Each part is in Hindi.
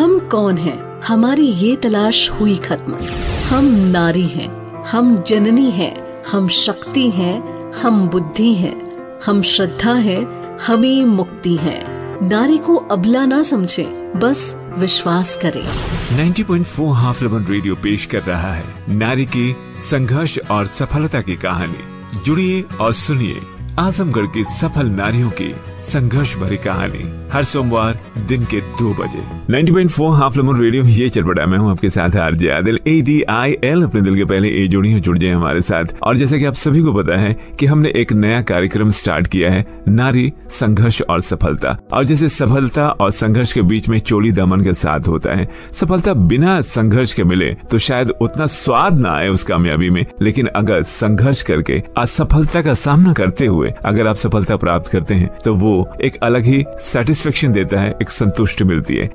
हम कौन हैं? हमारी ये तलाश हुई खत्म। हम नारी हैं, हम जननी हैं, हम शक्ति हैं, हम बुद्धि हैं, हम श्रद्धा हैं, हमें मुक्ति है। नारी को अबला ना समझे, बस विश्वास करें। 90.4 हाफ लेमन रेडियो पेश कर रहा है नारी की संघर्ष और सफलता की कहानी। जुड़िए और सुनिए आजमगढ़ की सफल नारियों की संघर्ष भरी कहानी हर सोमवार दिन के 2 बजे 90.4 हाफ लेमन रेडियो ये चल पड़ा। मैं हूँ आपके साथ आरजे आदिल, ADIL, अपने दिल के पहले ए जोड़ी जुड़ जाए हमारे साथ। और जैसा कि आप सभी को पता है कि हमने एक नया कार्यक्रम स्टार्ट किया है, नारी संघर्ष और सफलता। और जैसे सफलता और संघर्ष के बीच में चोली दामन के साथ होता है, सफलता बिना संघर्ष के मिले तो शायद उतना स्वाद ना आए उस कामयाबी में, लेकिन अगर संघर्ष करके असफलता का सामना करते हुए अगर आप सफलता प्राप्त करते हैं तो वो एक अलग ही सेटिस्फेक्शन देता है, एक संतुष्टि मिलती है।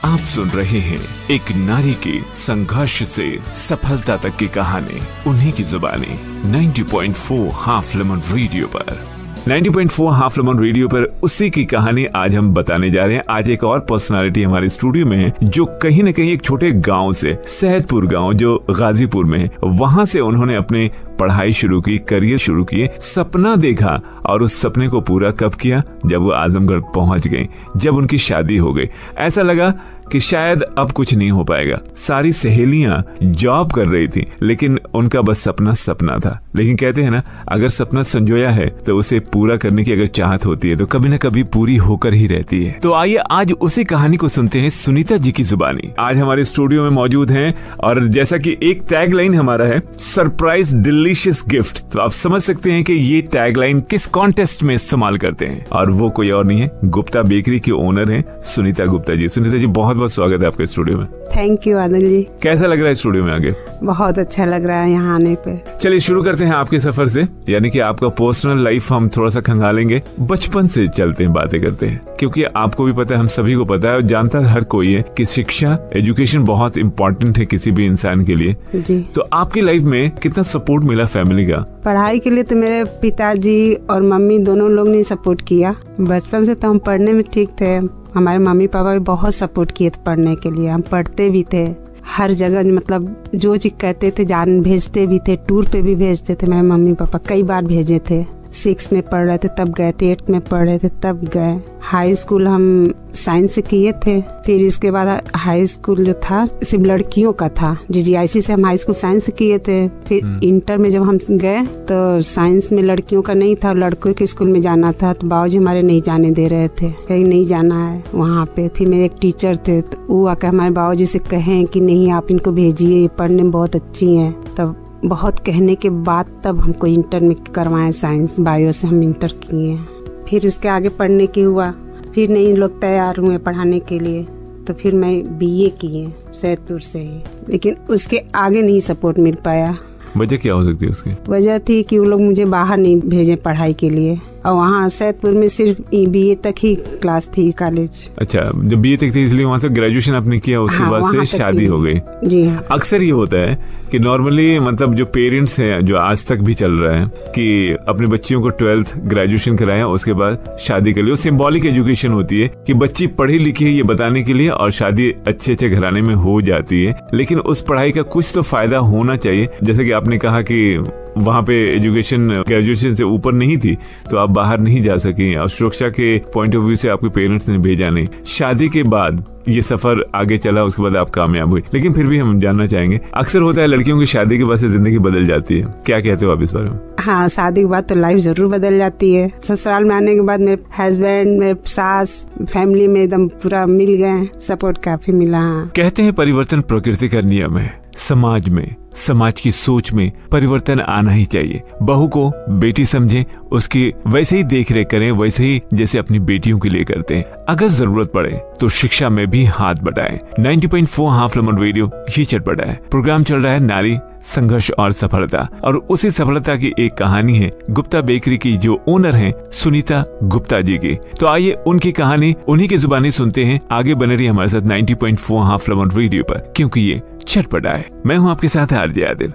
आप सुन रहे हैं एक नारी की संघर्ष से सफलता तक की कहानी, उन्हीं की जुबानी 90.4 हाफ लेमन रेडियो पर। 90.4 हाफ लेमन रेडियो पर उसी की कहानी आज हम बताने जा रहे हैं। आज एक और पर्सनालिटी हमारे स्टूडियो में है जो कहीं न कहीं एक छोटे गांव से, सैदपुर गांव जो गाजीपुर में है, वहां से उन्होंने अपने पढ़ाई शुरू की, करियर शुरू किए, सपना देखा और उस सपने को पूरा कब किया? जब वो आजमगढ़ पहुंच गए, जब उनकी शादी हो गई। ऐसा लगा कि शायद अब कुछ नहीं हो पाएगा। सारी सहेलियां जॉब कर रही थी, लेकिन उनका बस सपना सपना था। लेकिन कहते हैं ना, अगर सपना संजोया है तो उसे पूरा करने की अगर चाहत होती है तो कभी न कभी पूरी होकर ही रहती है। तो आइए आज उसी कहानी को सुनते हैं सुनीता जी की जुबानी। आज हमारे स्टूडियो में मौजूद हैं और जैसा कि एक टैगलाइन हमारा है, सरप्राइज डिलीशियस गिफ्ट, तो आप समझ सकते हैं कि ये टैगलाइन किस कॉन्टेस्ट में इस्तेमाल करते हैं। और वो कोई और नहीं है, गुप्ता बेकरी की ओनर है सुनीता गुप्ता जी। सुनीता जी, बहुत बहुत स्वागत है आपके स्टूडियो में। थैंक यू आदिल जी। कैसा लग रहा है स्टूडियो में आगे? बहुत अच्छा लग रहा है यहाँ आने पे। चलिए शुरू करते हैं आपके सफर से, यानी कि आपका पर्सनल लाइफ हम थोड़ा सा खंगालेंगे। बचपन से चलते हैं, बातें करते हैं, क्योंकि आपको भी पता है, हम सभी को पता है और जानता हर कोई है कि शिक्षा, एजुकेशन बहुत इम्पोर्टेंट है किसी भी इंसान के लिए जी। तो आपकी लाइफ में कितना सपोर्ट मिला फैमिली का? पढ़ाई के लिए तो मेरे पिताजी और मम्मी दोनों लोग ने सपोर्ट किया। बचपन से तो हम पढ़ने में ठीक थे। हमारे मम्मी पापा भी बहुत सपोर्ट किए थे पढ़ने के लिए। हम पढ़ते भी थे हर जगह, मतलब जो चीज कहते थे जान भेजते भी थे, टूर पे भी भेजते थे। मेरे मम्मी पापा कई बार भेजे थे। 6 में पढ़ रहे थे तब गए थे, 8 में पढ़ रहे थे तब गए। हाई स्कूल हम साइंस से किए थे, फिर इसके बाद हाई स्कूल जो था सिर्फ लड़कियों का था, GGIC से हम हाई स्कूल साइंस से किए थे। फिर इंटर में जब हम गए तो साइंस में लड़कियों का नहीं था, लड़कों के स्कूल में जाना था। तो बाबूजी हमारे नहीं जाने दे रहे थे, कहीं नहीं जाना है वहाँ पे। फिर मेरे एक टीचर थे, तो वो आकर हमारे बाबूजी से कहें कि नहीं आप इनको भेजिए, ये पढ़ने में बहुत अच्छी है। तब बहुत कहने के बाद तब हमको इंटर में करवाएं, साइंस बायो से हम इंटर किए। फिर उसके आगे पढ़ने की हुआ, फिर नहीं लोग तैयार हुए पढ़ाने के लिए, तो फिर मैं BA किए सैदपुर से ही। लेकिन उसके आगे नहीं सपोर्ट मिल पाया। वजह क्या हो सकती है उसकी? वजह थी कि वो लोग मुझे बाहर नहीं भेजे पढ़ाई के लिए, और वहाँ सैदपुर में सिर्फ BA तक ही क्लास थी, कॉलेज। अच्छा, जब BA तक थी इसलिए वहाँ तो ग्रेजुएशन आपने किया, उसके बाद से शादी हो गई। जी हाँ। अक्सर ये होता है कि नॉर्मली, मतलब जो पेरेंट्स हैं, जो आज तक भी चल रहा है कि अपने बच्चियों को 12th ग्रेजुएशन कराएं, उसके बाद शादी के लिए। वो सिंबॉलिक एजुकेशन होती है कि बच्ची पढ़ी लिखी है ये बताने के लिए, और शादी अच्छे अच्छे घराने में हो जाती है। लेकिन उस पढ़ाई का कुछ तो फायदा होना चाहिए। जैसे कि आपने कहा कि वहाँ पे एजुकेशन ग्रेजुएशन से ऊपर नहीं थी तो आप बाहर नहीं जा सकी, और सुरक्षा के पॉइंट ऑफ व्यू से आपके पेरेंट्स ने भेजा नहीं। शादी के बाद ये सफर आगे चला, उसके बाद आप कामयाब हुई। लेकिन फिर भी हम जानना चाहेंगे, अक्सर होता है लड़कियों की शादी के बाद से जिंदगी बदल जाती है, क्या कहते हो आप इस बारे में? हाँ, शादी के बाद तो लाइफ जरूर बदल जाती है। ससुराल में आने के बाद मेरे हस्बैंड, मेरे सास, फैमिली में एकदम पूरा मिल गए, सपोर्ट काफी मिला। कहते हैं परिवर्तन प्रकृति का नियम है। समाज में, समाज की सोच में परिवर्तन आना ही चाहिए। बहू को बेटी समझें, उसकी वैसे ही देख रेख करें, वैसे ही जैसे अपनी बेटियों के लिए करते हैं। अगर जरूरत पड़े तो शिक्षा में भी हाथ बढ़ाएं। 90.4 हाफ लेमन रेडियो ये चटपटा है। प्रोग्राम चल रहा है नारी संघर्ष और सफलता, और उसी सफलता की एक कहानी है गुप्ता बेकरी की जो ओनर हैं सुनीता गुप्ता जी की। तो आइए उनकी कहानी उन्हीं की जुबानी सुनते हैं। आगे बने रहिए हमारे साथ 90.4 हाफ लेमन रेडियो पर, क्योंकि ये चटपटा है। मैं हूँ आपके साथ आरजे आदिल।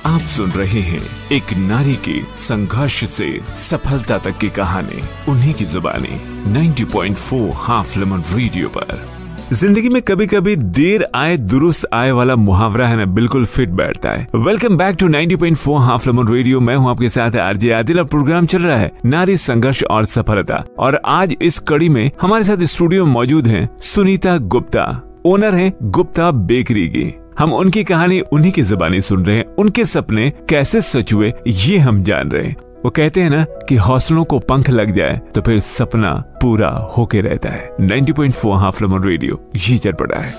आप सुन रहे हैं एक नारी की संघर्ष से सफलता तक की कहानी, उन्हीं की जुबानी 90.4 हाफ लेमन रेडियो पर। जिंदगी में कभी कभी देर आए दुरुस्त आए वाला मुहावरा है ना, बिल्कुल फिट बैठता है। Welcome back to 90.4 half lemon radio. मैं हूं आपके साथ आरजे आदिल और प्रोग्राम चल रहा है नारी संघर्ष और सफलता। और आज इस कड़ी में हमारे साथ स्टूडियो में मौजूद हैं सुनीता गुप्ता, ओनर हैं गुप्ता बेकरी की। हम उनकी कहानी उन्हीं की जुबानी सुन रहे हैं। उनके सपने कैसे सच हुए ये हम जान रहे हैं। वो कहते हैं ना कि हौसलों को पंख लग जाए तो फिर सपना पूरा होके रहता है। 90.4 हाफ लेमन रेडियो ये चल पड़ा है।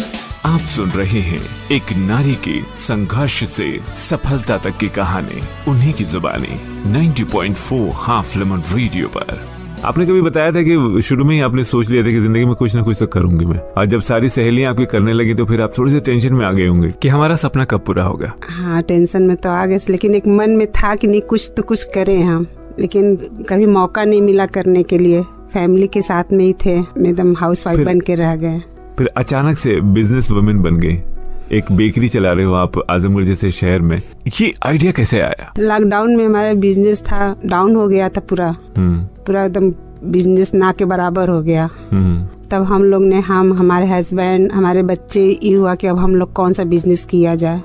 आप सुन रहे हैं एक नारी की संघर्ष से सफलता तक की कहानी, उन्हीं की जुबानी 90.4 हाफ लेमन रेडियो पर। आपने कभी बताया था कि शुरू में ही आपने सोच लिया था कि जिंदगी में कुछ ना कुछ तो करूंगी मैं, और जब सारी सहेलियां आपकी करने लगी तो फिर आप थोड़ी सी टेंशन में आ गए होंगे कि हमारा सपना कब पूरा होगा? हाँ, टेंशन में तो आ गए, लेकिन एक मन में था कि नहीं कुछ तो कुछ करें हम, लेकिन कभी मौका नहीं मिला करने के लिए। फैमिली के साथ में ही थे, एकदम हाउसवाइफ बन के रह गए। फिर अचानक से बिजनेस वुमेन बन गई, एक बेकरी चला रहे हो आप आजमगढ़ जैसे शहर में। ये आइडिया कैसे आया? लॉकडाउन में हमारा बिजनेस था, डाउन हो गया था पूरा एकदम बिजनेस ना के बराबर हो गया। तब हम लोग ने, हमारे हस्बैंड, हमारे बच्चे, ये हुआ कि अब हम लोग कौन सा बिजनेस किया जाए।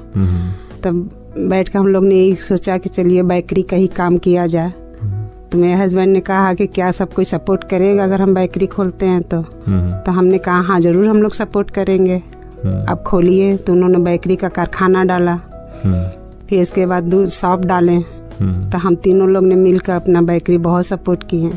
तब बैठ कर हम लोग ने यही सोचा कि चलिए बेकरी का ही काम किया जाए। तो मेरे हस्बैंड ने कहा कि क्या सब कोई सपोर्ट करेगा अगर हम बेकरी खोलते हैं तो हमने कहा हाँ जरूर हम लोग सपोर्ट करेंगे, आप खोलिए। तो उन्होंने बेकरी का कारखाना डाला, फिर इसके बाद दूध शॉप डाले। तो हम तीनों लोग ने मिलकर अपना बेकरी बहुत सपोर्ट किए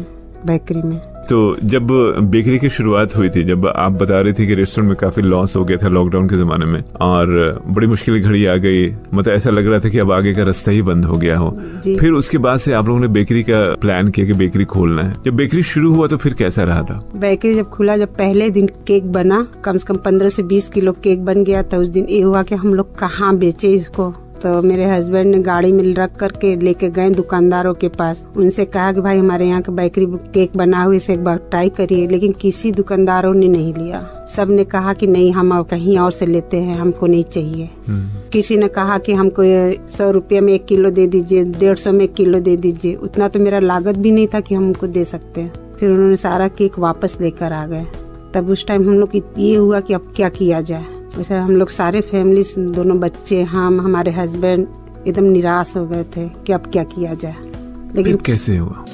बेकरी में। तो जब बेकरी की शुरुआत हुई थी, जब आप बता रही थी कि रेस्टोरेंट में काफी लॉस हो गया था लॉकडाउन के जमाने में और बड़ी मुश्किल घड़ी आ गई, मतलब ऐसा लग रहा था कि अब आगे का रास्ता ही बंद हो गया हो, फिर उसके बाद से आप लोगों ने बेकरी का प्लान किया कि बेकरी खोलना है। जब बेकरी शुरू हुआ तो फिर कैसा रहा था? बेकरी जब खुला, जब पहले दिन केक बना, कम से कम 15 से 20 किलो केक बन गया था। उस दिन ये हुआ कि हम लोग कहाँ बेचे इसको। तो मेरे हस्बैंड ने गाड़ी में रख करके लेके गए दुकानदारों के पास। उनसे कहा कि भाई हमारे यहाँ का बेकरी केक बना हुआ, इसे एक बार ट्राई करिए। लेकिन किसी दुकानदारों ने नहीं लिया। सब ने कहा कि नहीं, हम कहीं और से लेते हैं, हमको नहीं चाहिए। किसी ने कहा कि हमको 100 रुपये में 1 किलो दे दीजिए, 150 में 1 किलो दे दीजिए। उतना तो मेरा लागत भी नहीं था कि हम उनको दे सकते हैं। फिर उन्होंने सारा केक वापस लेकर आ गए। तब उस टाइम हम लोग ये हुआ कि अब क्या किया जाए। वैसे हम लोग सारे फैमिली, दोनों बच्चे, हमारे हस्बैंड एकदम निराश हो गए थे कि अब क्या किया जाए। लेकिन कैसे हुआ?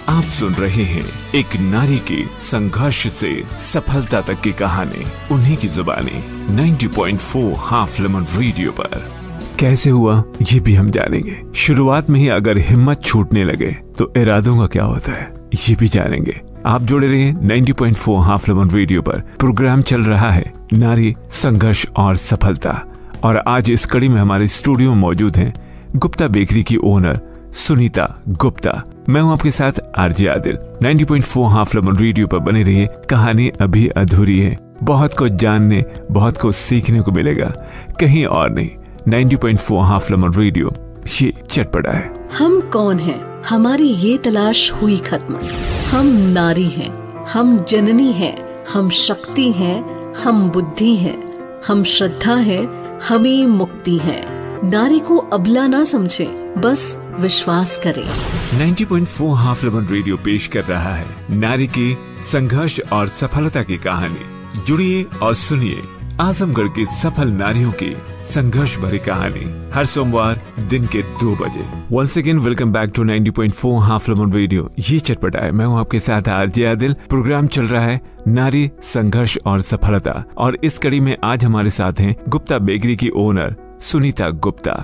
आप सुन रहे हैं एक नारी की संघर्ष से सफलता तक की कहानी, उन्हीं की जुबानी 90.4 हाफ लेमन रेडियो पर। कैसे हुआ ये भी हम जानेंगे। शुरुआत में ही अगर हिम्मत छूटने लगे तो इरादों का क्या होता है ये भी जानेंगे। आप जुड़े रहिए 90.4 हाफ लेमन रेडियो पर। प्रोग्राम चल रहा है नारी संघर्ष और सफलता, और आज इस कड़ी में हमारे स्टूडियो में मौजूद हैं गुप्ता बेकरी की ओनर सुनीता गुप्ता। मैं हूं आपके साथ RJ Adil. 90.4 half lemon radio पर बने रहिए। कहानी अभी अधूरी है, बहुत कुछ जानने, बहुत कुछ सीखने को मिलेगा, कहीं और नहीं। 90.4 हाफ लेमन रेडियो ये चटपटा है। हम कौन हैं? हमारी ये तलाश हुई खत्म। हम नारी हैं, हम जननी हैं, हम शक्ति हैं, हम बुद्धि हैं, हम श्रद्धा हैं, हमें मुक्ति है। नारी को अबला ना समझे, बस विश्वास करें। 90.4 हाफ लेमन रेडियो पेश कर रहा है नारी की संघर्ष और सफलता की कहानी। जुड़िए और सुनिए आजमगढ़ की सफल नारियों की संघर्ष भरी कहानी हर सोमवार दिन के 2 बजे। Once again welcome back to 90.4 half lemon radio. ये चटपटा है। मैं हूँ आपके साथ आरजे आदिल। प्रोग्राम चल रहा है नारी संघर्ष और सफलता, और इस कड़ी में आज हमारे साथ हैं गुप्ता बेकरी की ओनर सुनीता गुप्ता।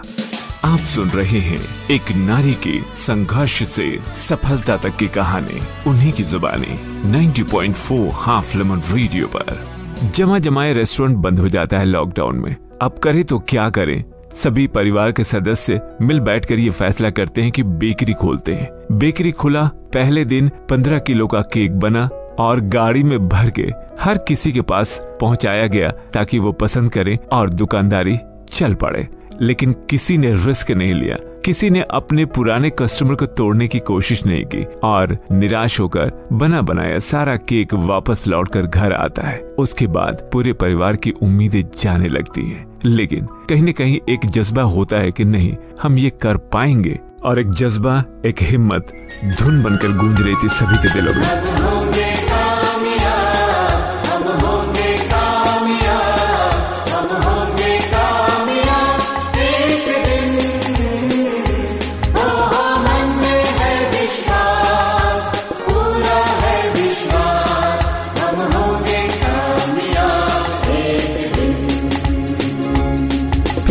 आप सुन रहे हैं एक नारी की संघर्ष से सफलता तक की कहानी, उन्हीं की जुबानी 90.4 हाफ लेमन रेडियो पर। जमा जमाए रेस्टोरेंट बंद हो जाता है लॉकडाउन में। अब करें तो क्या करें? सभी परिवार के सदस्य मिल बैठकर ये फैसला करते हैं कि बेकरी खोलते हैं। बेकरी खुला, पहले दिन 15 किलो का केक बना और गाड़ी में भर के हर किसी के पास पहुंचाया गया ताकि वो पसंद करें और दुकानदारी चल पड़े। लेकिन किसी ने रिस्क नहीं लिया, किसी ने अपने पुराने कस्टमर को तोड़ने की कोशिश नहीं की और निराश होकर बना बनाया सारा केक वापस लौटकर घर आता है। उसके बाद पूरे परिवार की उम्मीदें जाने लगती हैं, लेकिन कहीं न कहीं एक जज्बा होता है कि नहीं, हम ये कर पाएंगे, और एक जज्बा, एक हिम्मत धुन बनकर गूंज रही थी सभी के दिलों में।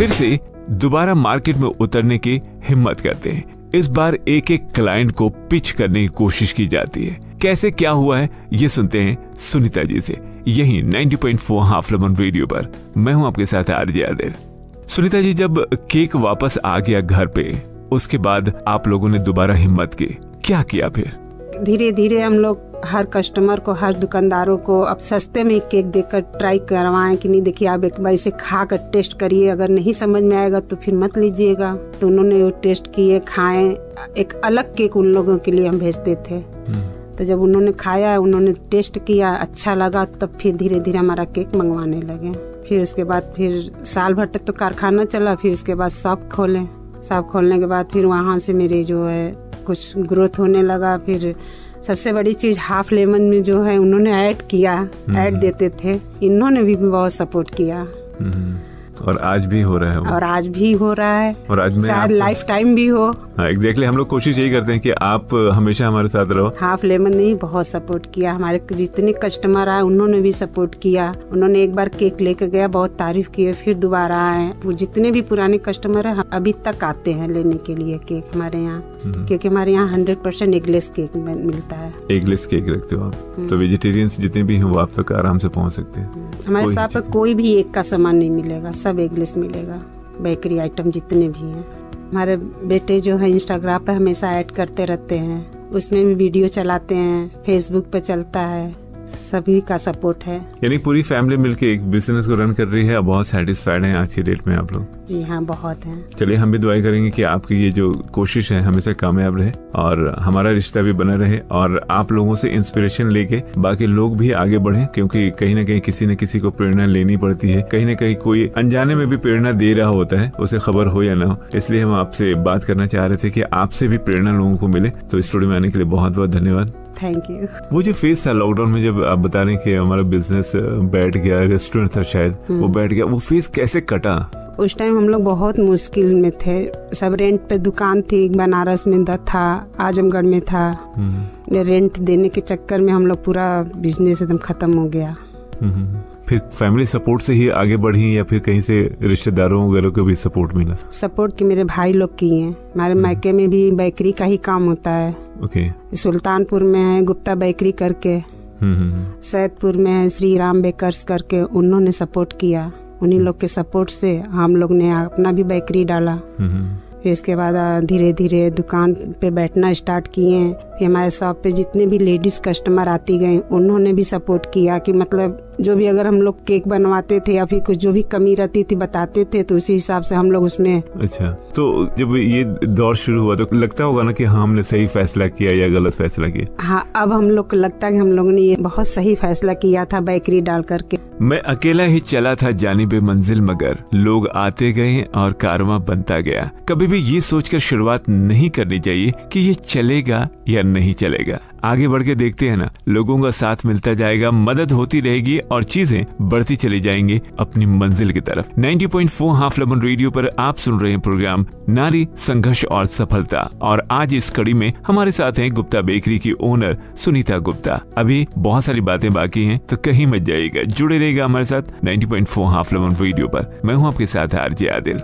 फिर से दोबारा मार्केट में उतरने की हिम्मत करते हैं। इस बार एक एक क्लाइंट को पिच करने की कोशिश की जाती है। कैसे क्या हुआ है ये सुनते हैं सुनीता जी से, यही 90.4 हाफ लेमन रेडियो पर। मैं हूं आपके साथ आरजे आदिल। सुनीता जी, जब केक वापस आ गया घर पे, उसके बाद आप लोगों ने दोबारा हिम्मत की, क्या किया फिर? धीरे धीरे हम लोग हर कस्टमर को, हर दुकानदारों को अब सस्ते में केक देकर ट्राई करवाएं कि नहीं, देखिए आप एक बार इसे खा कर टेस्ट करिए, अगर नहीं समझ में आएगा तो फिर मत लीजिएगा। तो उन्होंने वो टेस्ट किए, खाएं। एक अलग केक उन लोगों के लिए हम भेजते थे। तो जब उन्होंने खाया, उन्होंने टेस्ट किया, अच्छा लगा, तब फिर धीरे धीरे हमारा केक मंगवाने लगे। फिर उसके बाद फिर साल भर तक तो कारखाना चला। फिर उसके बाद शॉप खोले। शॉप खोलने के बाद फिर वहाँ से मेरे जो है कुछ ग्रोथ होने लगा। फिर सबसे बड़ी चीज हाफ लेमन में जो है उन्होंने ऐड किया, ऐड देते थे, इन्होंने भी बहुत सपोर्ट किया। और आज भी हो रहा है वो। और आज भी हो रहा है, और आज में शायद लाइफ टाइम भी हो। एग्जैक्टली हम लोग कोशिश यही करते हैं कि आप हमेशा हमारे साथ रहो। हाफ लेमन ने बहुत सपोर्ट किया। हमारे जितने कस्टमर आए उन्होंने भी सपोर्ट किया। उन्होंने एक बार केक लेके गया, बहुत तारीफ किए, फिर दोबारा आए। जितने भी पुराने कस्टमर है अभी तक आते हैं लेने के लिए केक हमारे यहाँ, क्योंकि हमारे यहाँ 100% एगलेस केक मिलता है। एगलेस केक रखते हो आप, तो वेजिटेरियंस जितने भी हैं वो आप तक आराम से पहुँच सकते हैं। हमारे साथ कोई भी एक का सामान नहीं मिलेगा, सब एगलेस मिलेगा। बेकरी आइटम जितने भी हैं। हमारे बेटे जो है इंस्टाग्राम पे हमेशा ऐड करते रहते हैं, उसमें भी वीडियो चलाते हैं, फेसबुक पे चलता है, सभी का सपोर्ट है। यानी पूरी फैमिली मिलके एक बिजनेस को रन कर रही है। बहुत सेटिस्फाइड हैं आज की डेट में आप लोग? जी हाँ, बहुत हैं। चलिए हम भी दुआ करेंगे कि आपकी ये जो कोशिश है हमेशा कामयाब रहे और हमारा रिश्ता भी बना रहे और आप लोगों से इंस्पिरेशन लेके बाकी लोग भी आगे बढ़े, क्योंकि कहीं ना कहीं किसी न किसी को प्रेरणा लेनी पड़ती है। कहीं ना कहीं कोई अनजाने में भी प्रेरणा दे रहा होता है, उसे खबर हो या ना हो। इसलिए हम आपसे बात करना चाह रहे थे कि आपसे भी प्रेरणा लोगों को मिले। तो स्टूडियो में आने के लिए बहुत बहुत धन्यवाद। Thank you. वो जो फेज था लॉकडाउन में, जब आप बता रहे हैं कि हमारा बिजनेस बैठ गया, रेस्टोरेंट था शायद वो बैठ गया, वो फेज कैसे कटा? उस टाइम हम लोग बहुत मुश्किल में थे। सब रेंट पे दुकान थी, बनारस में था, आजमगढ़ में था। रेंट देने के चक्कर में हम लोग पूरा बिजनेस एकदम खत्म हो गया। फिर फैमिली सपोर्ट से ही आगे बढ़ी या फिर कहीं से रिश्तेदारों वगैरह को भी सपोर्ट मिला? सपोर्ट की मेरे भाई लोग की हैं। हमारे मायके में भी बेकरी का ही काम होता है। ओके। सुल्तानपुर में है गुप्ता बेकरी करके, सैदपुर में है श्री राम बेकर्स करके, उन्होंने सपोर्ट किया। उन्हीं लोग के सपोर्ट से हम लोग ने अपना भी बेकरी डाला। फिर इसके बाद धीरे धीरे दुकान पे बैठना स्टार्ट किए। फिर हमारे शॉप पे जितने भी लेडीज कस्टमर आती गई, उन्होंने भी सपोर्ट किया कि मतलब जो भी अगर हम लोग केक बनवाते थे या फिर कुछ जो भी कमी रहती थी बताते थे, तो उसी हिसाब से हम लोग उसमें। अच्छा, तो जब ये दौर शुरू हुआ तो लगता होगा ना कि हाँ हमने सही फैसला किया या गलत फैसला किया? हाँ, अब हम लोग को लगता है कि हम लोगों ने ये बहुत सही फैसला किया था बेकरी डाल करके। मैं अकेला ही चला था जानिबे मंजिल, मगर लोग आते गए और कारवां बनता गया। कभी भी ये सोचकर शुरुआत नहीं करनी चाहिए कि ये चलेगा या नहीं चलेगा। आगे बढ़ के देखते हैं ना, लोगों का साथ मिलता जाएगा, मदद होती रहेगी और चीजें बढ़ती चली जाएंगी अपनी मंजिल की तरफ। 90.4 हाफ लेमन रेडियो पर आप सुन रहे हैं प्रोग्राम नारी संघर्ष और सफलता, और आज इस कड़ी में हमारे साथ हैं गुप्ता बेकरी की ओनर सुनीता गुप्ता। अभी बहुत सारी बातें बाकी हैं, तो कहीं मत जाइएगा, जुड़े रहेगा हमारे साथ 90.4 हाफ लेमन रेडियो पर। मैं हूँ आपके साथ आरजे आदिल।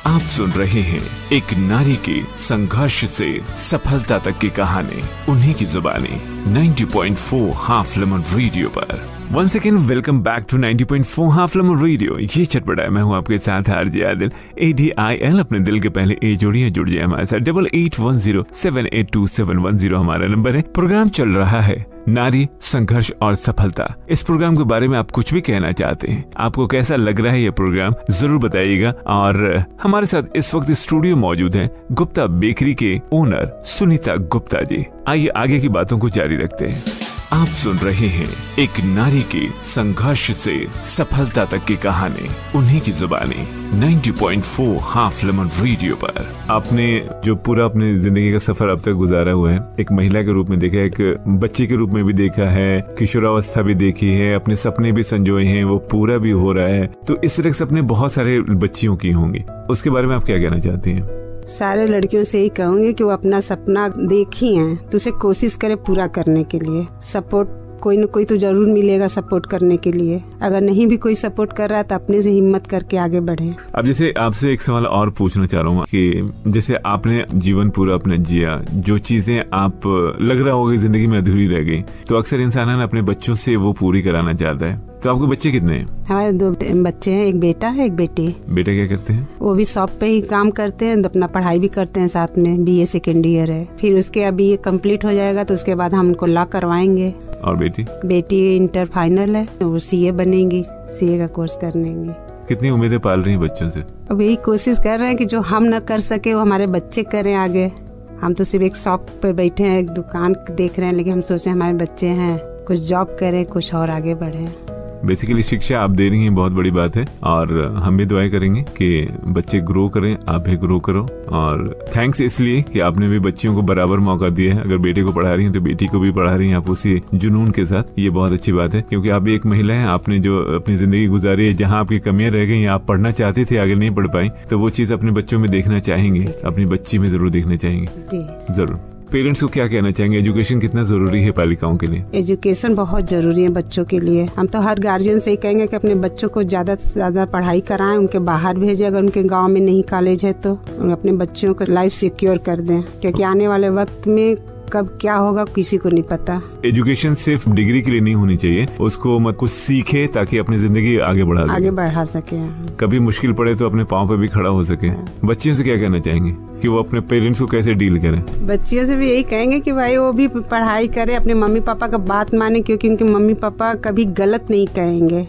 आप सुन रहे हैं एक नारी की संघर्ष से सफलता तक की कहानी, उन्हीं की जुबानी 90.4 हाफ लेमन रेडियो पर। Once again, welcome back to 90.4 half lemon radio. ये चटपटा है, मैं हूँ आपके साथ आरजे आदिल। ADIL अपने दिल के पहले ए जोड़िए, जुड़ जाए हमारे साथ। 8810782710 हमारा नंबर है। प्रोग्राम चल रहा है नारी संघर्ष और सफलता। इस प्रोग्राम के बारे में आप कुछ भी कहना चाहते हैं, आपको कैसा लग रहा है ये प्रोग्राम, जरूर बताइएगा। और हमारे साथ इस वक्त स्टूडियो मौजूद है गुप्ता बेकरी के ओनर सुनीता गुप्ता जी। आइए आगे की बातों को जारी रखते हैं। आप सुन रहे हैं एक नारी की संघर्ष से सफलता तक की कहानी, उन्हीं की जुबानी 90.4 हाफ लेमन रेडियो पर। आपने जो पूरा अपनी जिंदगी का सफर अब तक गुजारा हुआ है, एक महिला के रूप में देखा है, एक बच्चे के रूप में भी देखा है, किशोरावस्था भी देखी है, अपने सपने भी संजोए हैं, वो पूरा भी हो रहा है। तो इस तरह के सपने बहुत सारे बच्चियों की होंगी, उसके बारे में आप क्या कहना चाहती हैं? सारे लड़कियों से ही कहूंगी कि वो अपना सपना देखी हैं तो उसे कोशिश करे पूरा करने के लिए। सपोर्ट कोई न कोई तो जरूर मिलेगा सपोर्ट करने के लिए। अगर नहीं भी कोई सपोर्ट कर रहा है तो अपने से हिम्मत करके आगे बढ़े। अब जैसे आपसे एक सवाल और पूछना चाह रहा हूँ कि जैसे आपने जीवन पूरा अपना जिया, जो चीजें आप लग रहा होगा जिंदगी में अधूरी रह गई, तो अक्सर इंसान अपने बच्चों से वो पूरी कराना चाहता है। तो आपके बच्चे कितने हैं? हमारे 2 बच्चे हैं, एक बेटा है एक बेटी। बेटा क्या करते हैं? वो भी शॉप पे ही काम करते हैं, अपना पढ़ाई भी करते हैं साथ में। BA सेकेंड ईयर है, फिर उसके अभी ये कंप्लीट हो जाएगा तो उसके बाद हम उनको लॉ करवाएंगे। और बेटी? बेटी इंटर फाइनल है, वो CA बनेंगी, CA का कोर्स करेंगे। कितनी उम्मीदें पाल रही हैं बच्चों से? अब यही कोशिश कर रहे हैं कि जो हम न कर सके वो हमारे बच्चे करें आगे। हम तो सिर्फ एक शॉप पर बैठे हैं, एक दुकान देख रहे हैं, लेकिन हम सोचे हमारे बच्चे हैं, कुछ जॉब करें, कुछ और आगे बढ़े। बेसिकली शिक्षा आप दे रही हैं, बहुत बड़ी बात है, और हम भी दुआएं करेंगे कि बच्चे ग्रो करें, आप भी ग्रो करो। और थैंक्स इसलिए कि आपने भी बच्चियों को बराबर मौका दिया है। अगर बेटे को पढ़ा रही हैं तो बेटी को भी पढ़ा रही हैं आप उसी जुनून के साथ। ये बहुत अच्छी बात है, क्योंकि आप भी एक महिला हैं। आपने जो अपनी जिंदगी गुजारी है, जहाँ आपकी कमियां रह गई, आप पढ़ना चाहती थी, आगे नहीं पढ़ पाई, तो वो चीज अपने बच्चों में देखना चाहेंगे, अपनी बच्ची में जरूर देखना चाहेंगे। जरूर। पेरेंट्स को क्या कहना चाहेंगे? एजुकेशन कितना जरूरी है बालिकाओं के लिए? एजुकेशन बहुत जरूरी है बच्चों के लिए। हम तो हर गार्जियन से ही कहेंगे कि अपने बच्चों को ज्यादा से ज्यादा पढ़ाई कराएं, उनके बाहर भेजें। अगर उनके गांव में नहीं कॉलेज है तो अपने बच्चों को लाइफ सिक्योर कर दें, क्योंकि आने वाले वक्त में कब क्या होगा किसी को नहीं पता। एजुकेशन सिर्फ डिग्री के लिए नहीं होनी चाहिए, उसको मत कुछ सीखे ताकि अपनी जिंदगी आगे बढ़ा सके। कभी मुश्किल पड़े तो अपने पाँव पे भी खड़ा हो सके। बच्चियों से क्या कहना चाहेंगे कि वो अपने पेरेंट्स को कैसे डील करें? बच्चियों से भी यही कहेंगे कि भाई वो भी पढ़ाई करे, अपने मम्मी पापा का बात माने, क्योंकि उनके मम्मी पापा कभी गलत नहीं कहेंगे।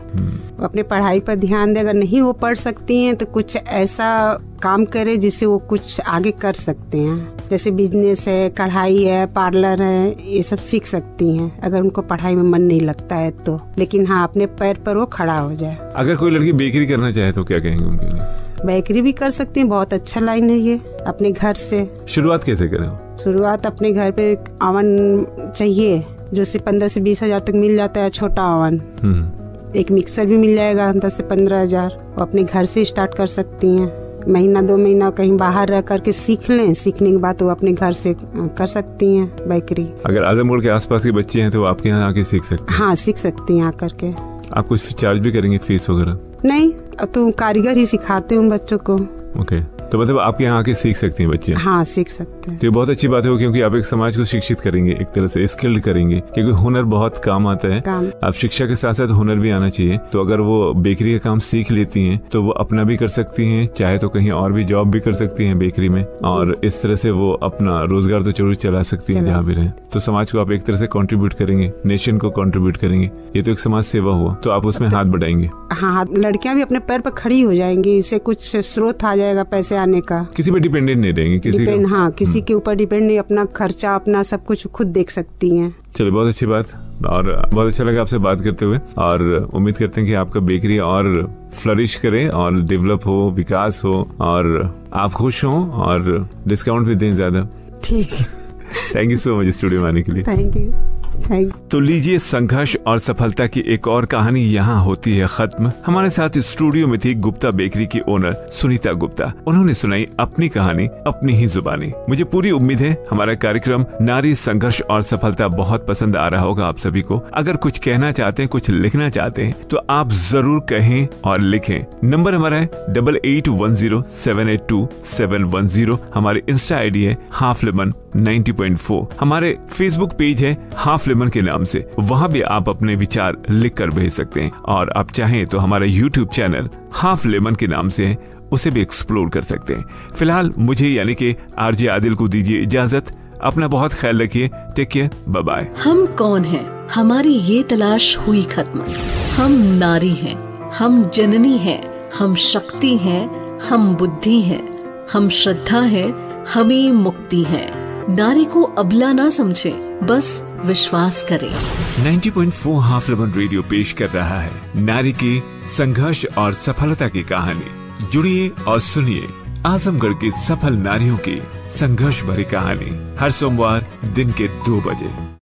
अपने पढ़ाई पर ध्यान दे। अगर नहीं वो पढ़ सकती हैं तो कुछ ऐसा काम करे जिससे वो कुछ आगे कर सकते हैं, जैसे बिजनेस है, कढ़ाई है, पार्लर है, ये सब सीख सकती हैं अगर उनको पढ़ाई में मन नहीं लगता है तो। लेकिन हाँ, अपने पैर पर वो खड़ा हो जाए। अगर कोई लड़की बेकरी करना चाहे तो क्या कहेंगे उनके लिए? बेकरी भी कर सकती हैं, बहुत अच्छा लाइन है ये। अपने घर से शुरुआत कैसे करें? शुरुआत अपने घर पे ओवन चाहिए जो से 15 से 20 हजार तक मिल जाता है, छोटा ओवन। एक मिक्सर भी मिल जाएगा 10 से 15 हजार। वो अपने घर से स्टार्ट कर सकती हैं। महीना 2 महीना कहीं बाहर रह करके सीख लें, सीखने के बाद वो अपने घर से कर सकती हैं बेकरी। अगर आजमगढ़ के आसपास के बच्चे हैं तो आपके यहाँ आके सीख सकते हैं? हाँ, सीख सकती हैं आकर के। आप कुछ चार्ज भी करेंगे, फीस वगैरह? नहीं, तो कारीगर ही सिखाते हैं उन बच्चों को। ओके, तो मतलब आपके यहाँ आके सीख सकती हैं बच्चे? हाँ, सीख सकते हैं। तो ये बहुत अच्छी बात है, क्योंकि आप एक समाज को शिक्षित करेंगे, एक तरह से स्किल्ड करेंगे, क्योंकि हुनर बहुत काम आता है। आप शिक्षा के साथ साथ हुनर भी आना चाहिए। तो अगर वो बेकरी का काम सीख लेती हैं तो वो अपना भी कर सकती हैं, चाहे तो कहीं और भी जॉब भी कर सकती हैं बेकरी में, और इस तरह से वो अपना रोजगार तो जरूर चला सकती हैं जहाँ भी रहे। तो समाज को आप एक तरह से कंट्रीब्यूट करेंगे, नेशन को कंट्रीब्यूट करेंगे। ये तो एक समाज सेवा हुआ, तो आप उसमें हाथ बढ़ाएंगे। हाँ, लड़कियां भी अपने पैर पर खड़ी हो जाएंगी, इससे कुछ स्रोत आ जाएगा पैसे आने का। किसी पे डिपेंडेंट नहीं रहेंगे, किसी के ऊपर डिपेंड नहीं, अपना खर्चा अपना सब कुछ खुद देख सकती हैं। चलिए, बहुत अच्छी बात, और बहुत अच्छा लगा आपसे बात करते हुए, और उम्मीद करते हैं कि आपका बेकरी और फ्लरिश करे और डेवलप हो, विकास हो, और आप खुश हो, और डिस्काउंट भी दें ज्यादा। ठीक। Thank you so much studio में आने के लिए। Thank you. तो लीजिए, संघर्ष और सफलता की एक और कहानी यहाँ होती है खत्म। हमारे साथ स्टूडियो में थी गुप्ता बेकरी की ओनर सुनीता गुप्ता। उन्होंने सुनाई अपनी कहानी अपनी ही जुबानी। मुझे पूरी उम्मीद है हमारा कार्यक्रम नारी संघर्ष और सफलता बहुत पसंद आ रहा होगा आप सभी को। अगर कुछ कहना चाहते हैं, कुछ लिखना चाहते हैं तो आप जरूर कहें और लिखें। नंबर हमारा है 8810782710। हमारे इंस्टा आईडी है हाफ लेमन 90.4। हमारे फेसबुक पेज है हाफ लेमन के नाम से, वहां भी आप अपने विचार लिख कर भेज सकते हैं। और आप चाहें तो हमारा यूट्यूब चैनल हाफ लेमन के नाम से है, उसे भी एक्सप्लोर कर सकते हैं। फिलहाल मुझे यानी कि आरजे आदिल को दीजिए इजाजत। अपना बहुत ख्याल रखिए। Take care, bye bye. हम कौन हैं? हमारी ये तलाश हुई खत्म। हम नारी हैं, हम जननी हैं, हम शक्ति हैं, हम बुद्धि हैं, हम श्रद्धा हैं, हमें मुक्ति है। नारी को अबला ना समझे, बस विश्वास करें। 90.4 हाफ लेमन रेडियो पेश कर रहा है नारी की संघर्ष और सफलता की कहानी। जुड़िए और सुनिए आजमगढ़ की सफल नारियों की संघर्ष भरी कहानी हर सोमवार दिन के 2 बजे।